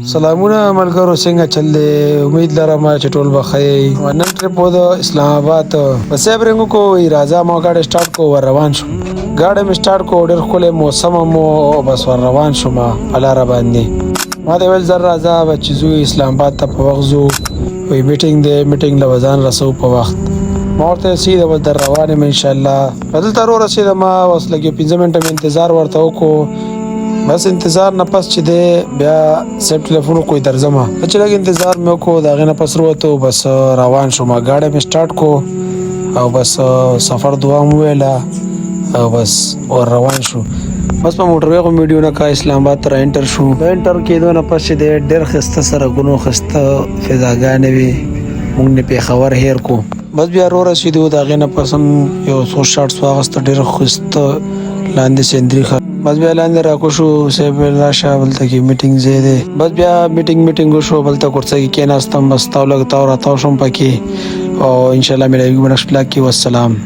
سلامونه ملګرو څنګه چل دی امید لرم چې ټول بخیر نن ټریپ و د اسلام آباد بس برنګو کو راځه ما گاډي سٹارټ کو ور روان شو گاډي می سٹارټ کو ډېر خله موسم مو بس ور روان شو ما علار باندې ما د ول زر راځه بچو اسلام آباد ته په وغزو وی میټینګ دی میټینګ لوزان رسو په وخت ما ورته سیده ول در روانه ان شاء الله بدل تر رسیدم ما وس لګي 15 منټه انتظار ورته وکړو بس انتظار نه پس چې دی بیا سیب ټلیفون کوئی درځم چې لګ انتظار مې کو دا غنه پس وروته بس روان شوم گاډي مې سٹارټ کو او بس سفر دعا مو ویلا او بس ور روان شو بس په موټر ویغو ویډیو نه کا اسلام آباد تر انټر شو انټر کېدو نه پس چې دی ډېر خسته سره غنو خسته فضاګانې وي مونږ نه په خبر هیر کو بس بیا رو رسیدو دا غنه پسم یو سو شارټ واغست ډېر خسته لاندې سندري بس بیا لاندې را کو شو سیب راشه بلته کې میټینګ زیاده بس بیا میټینګ شو بلته کورڅه کې کېناستم بس تاو لګ تاو را تاو شم پکې او ان شاء الله مې لګي منښ پلاک کې والسلام